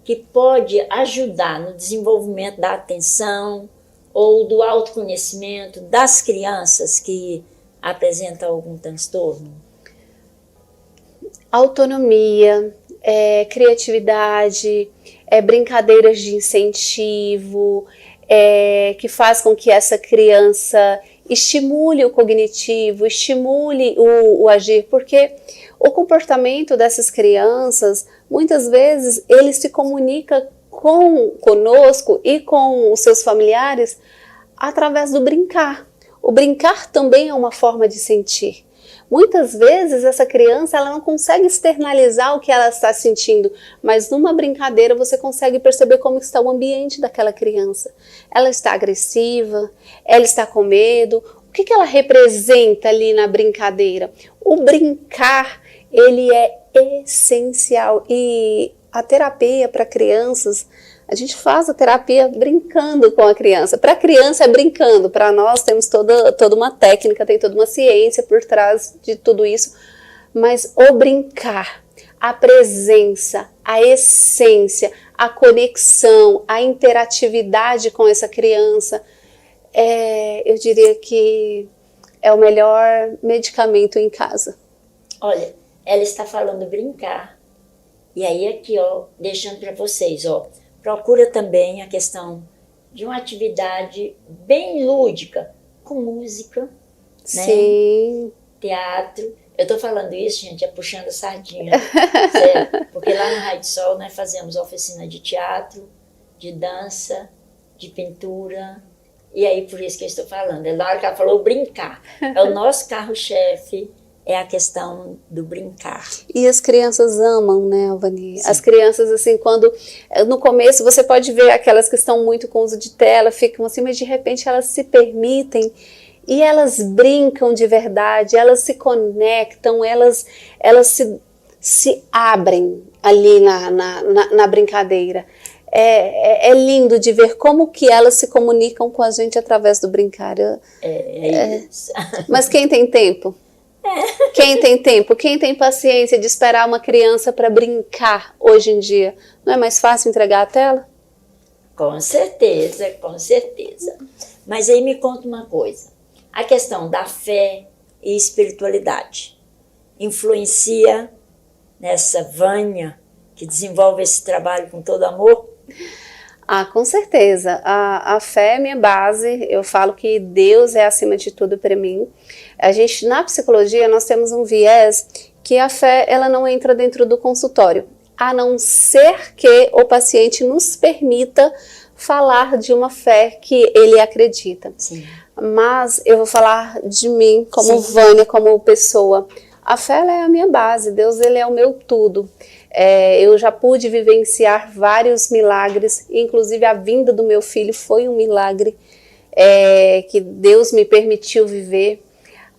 [SPEAKER 1] que pode ajudar no desenvolvimento da atenção ou do autoconhecimento das crianças que apresentam algum transtorno?
[SPEAKER 2] Autonomia, criatividade, brincadeiras de incentivo, que faz com que essa criança estimule o cognitivo, estimule o agir, porque o comportamento dessas crianças, muitas vezes, ele se comunica conosco e com os seus familiares através do brincar. O brincar também é uma forma de sentir. Muitas vezes essa criança ela não consegue externalizar o que ela está sentindo, mas numa brincadeira você consegue perceber como está o ambiente daquela criança. Ela está agressiva, ela está com medo. O que ela representa ali na brincadeira? O brincar, ele é essencial e a terapia para crianças, a gente faz a terapia brincando com a criança. Para a criança é brincando, para nós temos toda uma técnica, tem toda uma ciência por trás de tudo isso, mas o brincar, a presença, a essência, a conexão, a interatividade com essa criança, eu diria que é o melhor medicamento em casa.
[SPEAKER 1] Olha, ela está falando brincar. E aí aqui, ó, deixando para vocês, ó, procura também a questão de uma atividade bem lúdica, com música, né?
[SPEAKER 2] Sim.
[SPEAKER 1] Teatro. Eu estou falando isso, gente, puxando a sardinha, certo? Porque lá no Raio de Sol nós fazemos oficina de teatro, de dança, de pintura, e aí por isso que eu estou falando. Na hora que ela falou brincar, é o nosso carro-chefe, é a questão do brincar.
[SPEAKER 2] E as crianças amam, né, Alvani?
[SPEAKER 1] Sim.
[SPEAKER 2] As crianças, assim, quando no começo você pode ver aquelas que estão muito com uso de tela, ficam assim, mas de repente elas se permitem e elas brincam de verdade, elas se conectam, elas se abrem ali na brincadeira. É lindo de ver como que elas se comunicam com a gente através do brincar.
[SPEAKER 1] Isso.
[SPEAKER 2] Mas quem tem tempo? Quem tem tempo? Quem tem paciência de esperar uma criança para brincar hoje em dia? Não é mais fácil entregar a tela?
[SPEAKER 1] Com certeza, com certeza. Mas aí me conta uma coisa. A questão da fé e espiritualidade influencia nessa Vânia que desenvolve esse trabalho com todo amor?
[SPEAKER 2] Ah, com certeza. A fé é minha base. Eu falo que Deus é acima de tudo para mim. A gente, na psicologia, nós temos um viés que a fé ela não entra dentro do consultório, a não ser que o paciente nos permita falar de uma fé que ele acredita.
[SPEAKER 1] Sim.
[SPEAKER 2] Mas eu vou falar de mim como
[SPEAKER 1] Sim.
[SPEAKER 2] Vânia, como pessoa. A fé ela é a minha base, Deus ele é o meu tudo. Eu já pude vivenciar vários milagres, inclusive a vinda do meu filho foi um milagre que Deus me permitiu viver.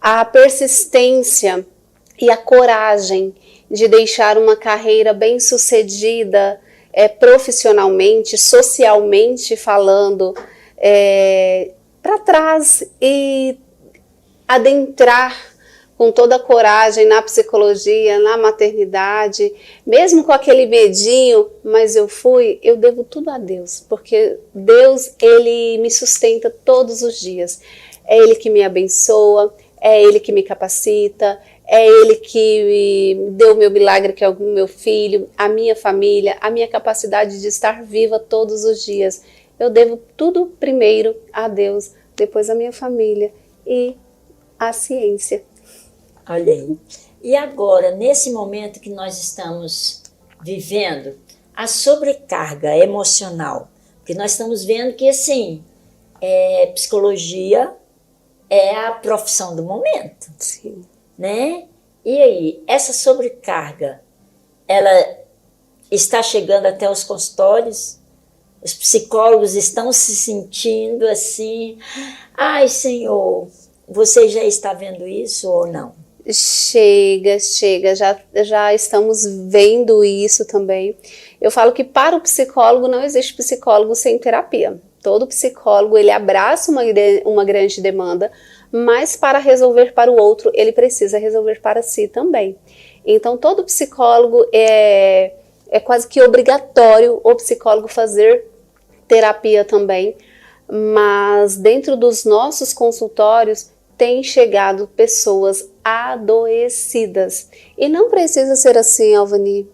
[SPEAKER 2] A persistência e a coragem de deixar uma carreira bem-sucedida profissionalmente, socialmente falando, para trás e adentrar com toda a coragem na psicologia, na maternidade, mesmo com aquele medinho, mas eu devo tudo a Deus, porque Deus, Ele me sustenta todos os dias. É Ele que me abençoa, é Ele que me capacita, é Ele que me deu o meu milagre, que é o meu filho, a minha família, a minha capacidade de estar viva todos os dias. Eu devo tudo primeiro a Deus, depois a minha família e a ciência.
[SPEAKER 1] Olha aí. E agora, nesse momento que nós estamos vivendo, a sobrecarga emocional, porque nós estamos vendo que, assim, psicologia é a profissão do momento.
[SPEAKER 2] Sim.
[SPEAKER 1] Né? E aí, essa sobrecarga, ela está chegando até os consultórios? Os psicólogos estão se sentindo assim, ai, Senhor, você já está vendo isso ou não?
[SPEAKER 2] Chega, já estamos vendo isso também. Eu falo que para o psicólogo não existe psicólogo sem terapia. Todo psicólogo, ele abraça uma grande demanda, mas para resolver para o outro, ele precisa resolver para si também. Então, todo psicólogo é quase que obrigatório o psicólogo fazer terapia também, mas dentro dos nossos consultórios, tem chegado pessoas adoecidas. E não precisa ser assim, Alvani.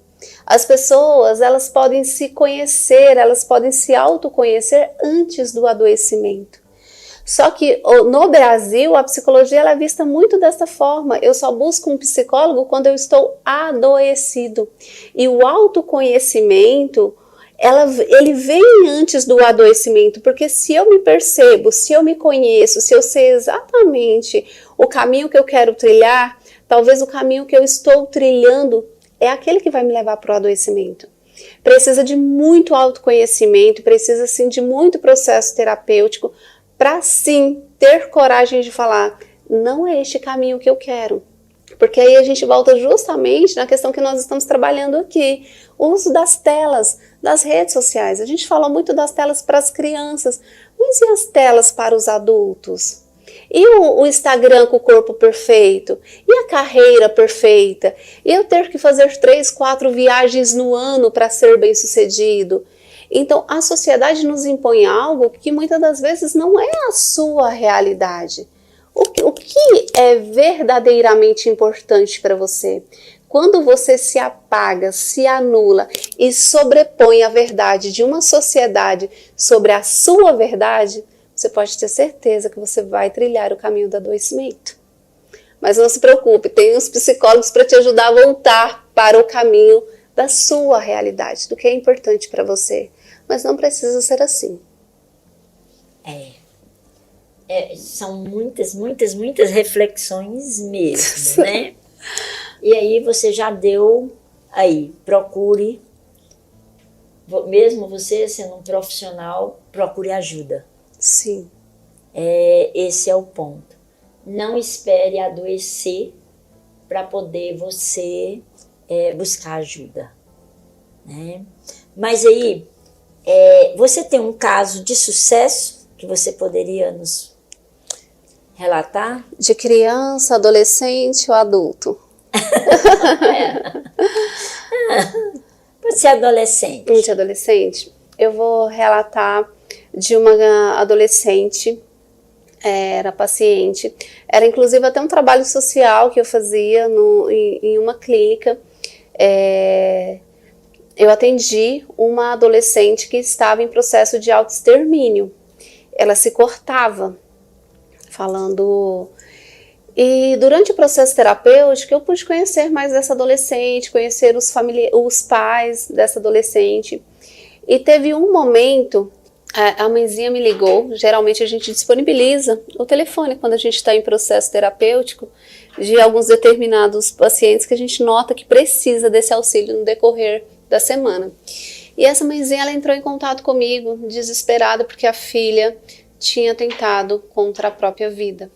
[SPEAKER 2] As pessoas, elas podem se conhecer, elas podem se autoconhecer antes do adoecimento. Só que no Brasil, a psicologia ela é vista muito dessa forma. Eu só busco um psicólogo quando eu estou adoecido. E o autoconhecimento, ele vem antes do adoecimento, porque se eu me percebo, se eu me conheço, se eu sei exatamente o caminho que eu quero trilhar, talvez o caminho que eu estou trilhando é aquele que vai me levar para o adoecimento. Precisa de muito autoconhecimento, precisa sim de muito processo terapêutico para sim ter coragem de falar, não é este caminho que eu quero. Porque aí a gente volta justamente na questão que nós estamos trabalhando aqui, o uso das telas, das redes sociais. A gente fala muito das telas para as crianças, mas e as telas para os adultos? E o Instagram com o corpo perfeito? E a carreira perfeita? E eu ter que fazer 3, 4 viagens no ano para ser bem-sucedido? Então, a sociedade nos impõe algo que muitas das vezes não é a sua realidade. O que é verdadeiramente importante para você? Quando você se apaga, se anula e sobrepõe a verdade de uma sociedade sobre a sua verdade, você pode ter certeza que você vai trilhar o caminho do adoecimento. Mas não se preocupe, tem os psicólogos para te ajudar a voltar para o caminho da sua realidade, do que é importante para você. Mas não precisa ser assim.
[SPEAKER 1] São muitas reflexões mesmo, né? E aí você já deu, aí, procure, mesmo você sendo um profissional, procure ajuda.
[SPEAKER 2] Sim.
[SPEAKER 1] Esse é o ponto. Não espere adoecer para poder você buscar ajuda, né? Mas aí, você tem um caso de sucesso que você poderia nos relatar?
[SPEAKER 2] De criança, adolescente ou adulto?
[SPEAKER 1] Pode ser adolescente.
[SPEAKER 2] De adolescente? Eu vou relatar de uma adolescente, era paciente, era inclusive até um trabalho social que eu fazia em uma clínica. Eu atendi uma adolescente que estava em processo de autoextermínio. Ela se cortava, falando... E durante o processo terapêutico eu pude conhecer mais dessa adolescente, conhecer os pais dessa adolescente. E teve um momento, a mãezinha me ligou, geralmente a gente disponibiliza o telefone quando a gente está em processo terapêutico, de alguns determinados pacientes que a gente nota que precisa desse auxílio no decorrer da semana. E essa mãezinha, ela entrou em contato comigo, desesperada, porque a filha tinha tentado contra a própria vida.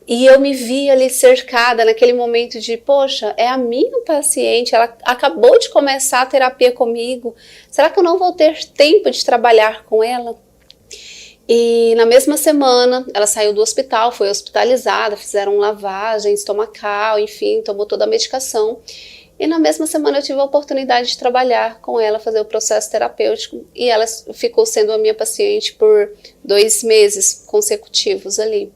[SPEAKER 2] E eu me vi ali cercada naquele momento de, poxa, é a minha paciente, ela acabou de começar a terapia comigo, será que eu não vou ter tempo de trabalhar com ela? E na mesma semana, ela saiu do hospital, foi hospitalizada, fizeram lavagem estomacal, enfim, tomou toda a medicação. E na mesma semana eu tive a oportunidade de trabalhar com ela, fazer o processo terapêutico, e ela ficou sendo a minha paciente por 2 meses consecutivos ali.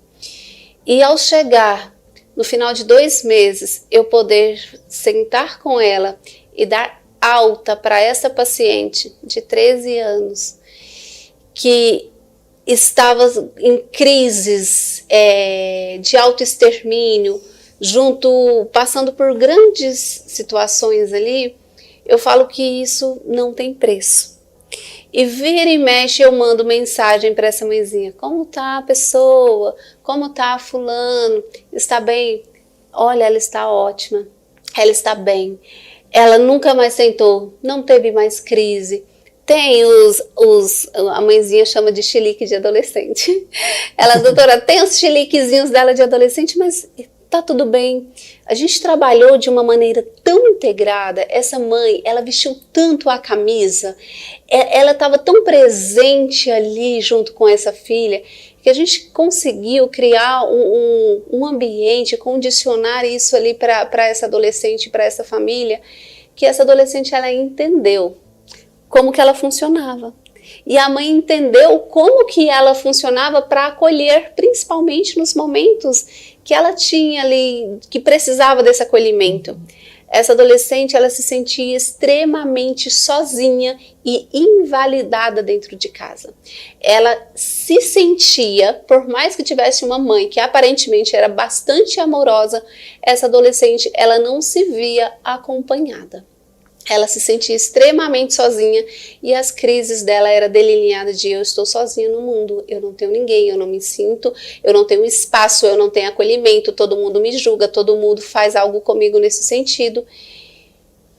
[SPEAKER 2] E ao chegar no final de 2 meses, eu poder sentar com ela e dar alta para essa paciente de 13 anos, que estava em crises de autoextermínio, passando por grandes situações ali, eu falo que isso não tem preço. E vira e mexe eu mando mensagem para essa mãezinha, como tá a pessoa, como tá fulano, está bem? Olha, ela está ótima, ela está bem, ela nunca mais tentou, não teve mais crise. Tem a mãezinha chama de chilique de adolescente. Ela, doutora, tem os chiliquezinhos dela de adolescente, mas tá tudo bem. A gente trabalhou de uma maneira tão integrada. Essa mãe, ela vestiu tanto a camisa, ela estava tão presente ali junto com essa filha, que a gente conseguiu criar um ambiente, condicionar isso ali para essa adolescente, para essa família, que essa adolescente, ela entendeu como que ela funcionava. E a mãe entendeu como que ela funcionava para acolher, principalmente nos momentos que ela tinha ali, que precisava desse acolhimento. Essa adolescente, ela se sentia extremamente sozinha e invalidada dentro de casa. Ela se sentia, por mais que tivesse uma mãe que aparentemente era bastante amorosa, essa adolescente, ela não se via acompanhada. Ela se sentia extremamente sozinha e as crises dela eram delineadas de eu estou sozinha no mundo, eu não tenho ninguém, eu não me sinto, eu não tenho espaço, eu não tenho acolhimento, todo mundo me julga, todo mundo faz algo comigo nesse sentido.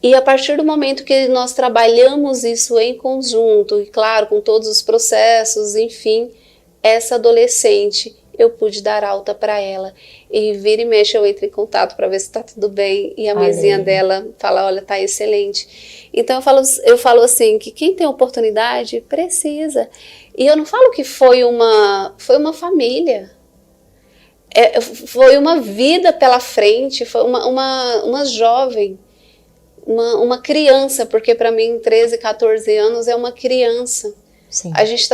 [SPEAKER 2] E a partir do momento que nós trabalhamos isso em conjunto, e claro, com todos os processos, enfim, essa adolescente, eu pude dar alta para ela. E vira e mexe eu entro em contato para ver se está tudo bem. E a mãezinha dela fala, olha, tá excelente. Então eu falo assim, que quem tem oportunidade precisa. E eu não falo que foi uma família. Foi uma vida pela frente, foi uma jovem, uma criança, porque para mim 13, 14 anos é uma criança. Sim. A gente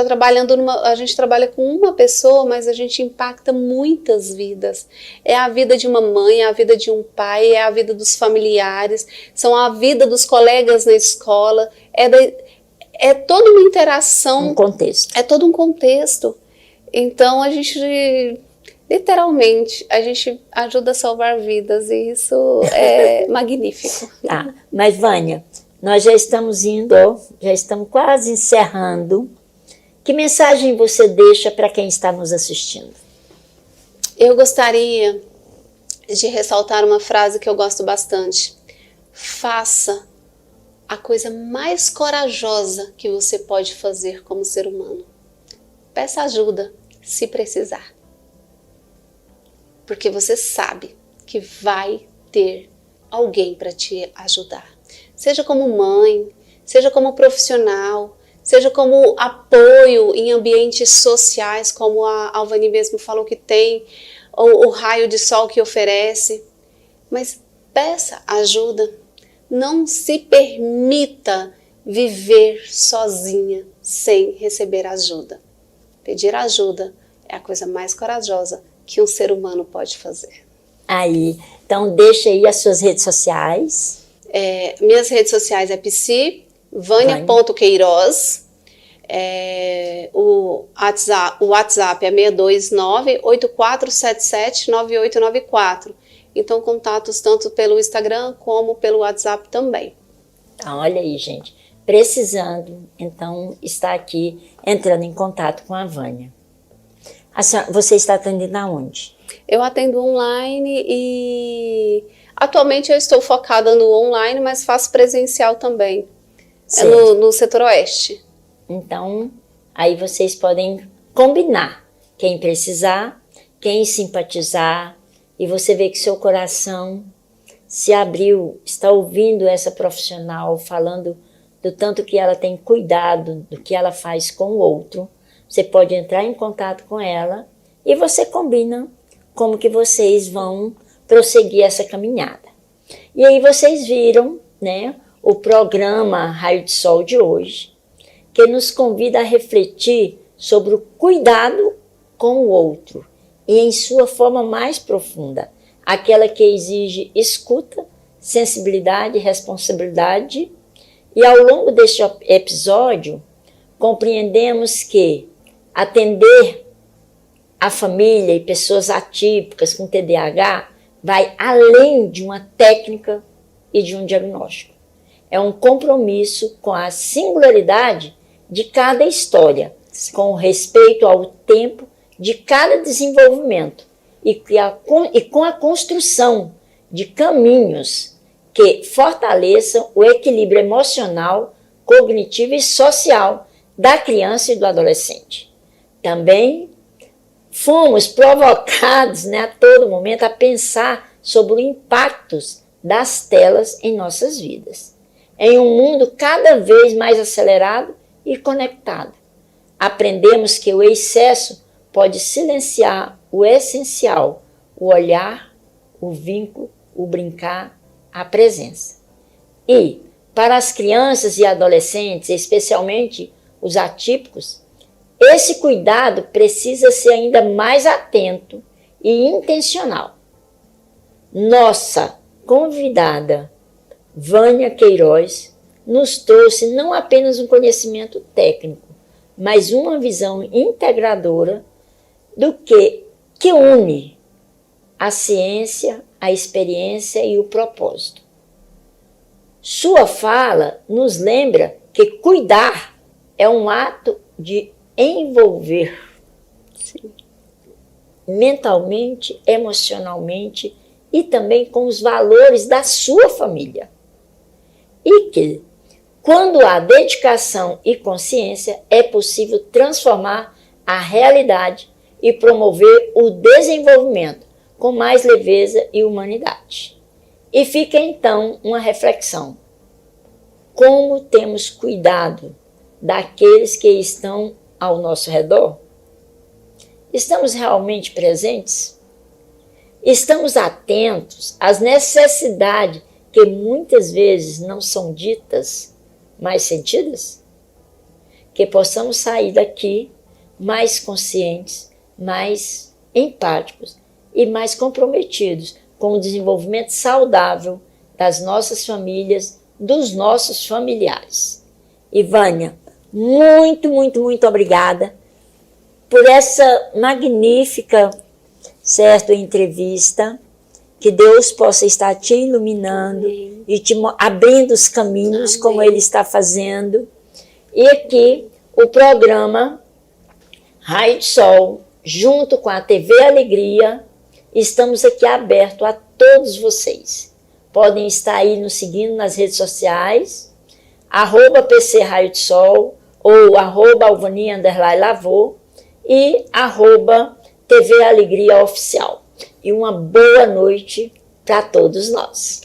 [SPEAKER 2] trabalha com uma pessoa, mas a gente impacta muitas vidas. É a vida de uma mãe, é a vida de um pai, é a vida dos familiares, são a vida dos colegas na escola, é toda uma interação.
[SPEAKER 1] Um contexto.
[SPEAKER 2] É todo um contexto. Então a gente, literalmente, a gente ajuda a salvar vidas e isso é magnífico.
[SPEAKER 1] Tá, mas Vânia, nós já estamos quase encerrando. Que mensagem você deixa para quem está nos assistindo?
[SPEAKER 2] Eu gostaria de ressaltar uma frase que eu gosto bastante. Faça a coisa mais corajosa que você pode fazer como ser humano. Peça ajuda, se precisar. Porque você sabe que vai ter alguém para te ajudar. Seja como mãe, seja como profissional, seja como apoio em ambientes sociais, como a Alvani mesmo falou que tem, ou o raio de sol que oferece. Mas peça ajuda. Não se permita viver sozinha sem receber ajuda. Pedir ajuda é a coisa mais corajosa que um ser humano pode fazer.
[SPEAKER 1] Aí, então deixa aí as suas redes sociais.
[SPEAKER 2] Minhas redes sociais é Vânia.Queiroz. O WhatsApp é 629-8477-9894. Então, contatos tanto pelo Instagram como pelo WhatsApp também.
[SPEAKER 1] Então, olha aí, gente. Precisando, então, está aqui entrando em contato com a Vânia. Você está atendendo aonde?
[SPEAKER 2] Eu atendo online e atualmente eu estou focada no online, mas faço presencial também. No setor oeste.
[SPEAKER 1] Então, aí vocês podem combinar. Quem precisar, quem simpatizar, e você vê que seu coração se abriu, está ouvindo essa profissional falando do tanto que ela tem cuidado, do que ela faz com o outro. Você pode entrar em contato com ela e você combina como que vocês vão prosseguir essa caminhada. E aí vocês viram, né, o programa Raio de Sol de hoje, que nos convida a refletir sobre o cuidado com o outro e em sua forma mais profunda, aquela que exige escuta, sensibilidade e responsabilidade. E ao longo deste episódio, compreendemos que atender a família e pessoas atípicas com TDAH vai além de uma técnica e de um diagnóstico. É um compromisso com a singularidade de cada história, com respeito ao tempo de cada desenvolvimento e com a construção de caminhos que fortaleçam o equilíbrio emocional, cognitivo e social da criança e do adolescente. Também fomos provocados, né, a todo momento a pensar sobre os impactos das telas em nossas vidas. Em um mundo cada vez mais acelerado e conectado, aprendemos que o excesso pode silenciar o essencial, o olhar, o vínculo, o brincar, a presença. E, para as crianças e adolescentes, especialmente os atípicos, esse cuidado precisa ser ainda mais atento e intencional. Nossa convidada, Vânia Queiroz, nos trouxe não apenas um conhecimento técnico, mas uma visão integradora do que une a ciência, a experiência e o propósito. Sua fala nos lembra que cuidar é um ato de envolver mentalmente, emocionalmente e também com os valores da sua família. E que, quando há dedicação e consciência, é possível transformar a realidade e promover o desenvolvimento com mais leveza e humanidade. E fica então uma reflexão. Como temos cuidado daqueles que estão ao nosso redor? Estamos realmente presentes? Estamos atentos às necessidades que muitas vezes não são ditas, mas sentidas? Que possamos sair daqui mais conscientes, mais empáticos e mais comprometidos com o desenvolvimento saudável das nossas famílias, dos nossos familiares. E Vânia, muito, muito, muito obrigada por essa magnífica, entrevista. Que Deus possa estar te iluminando. Amém. E te abrindo os caminhos. Amém. Como Ele está fazendo. E aqui o programa Raio de Sol, junto com a TV Alegria, Estamos aqui abertos a todos vocês. Podem estar aí nos seguindo nas redes sociais, @PC Raio de Sol, ou @Alvani_Lavô e @TV Alegria Oficial. E uma boa noite para todos nós.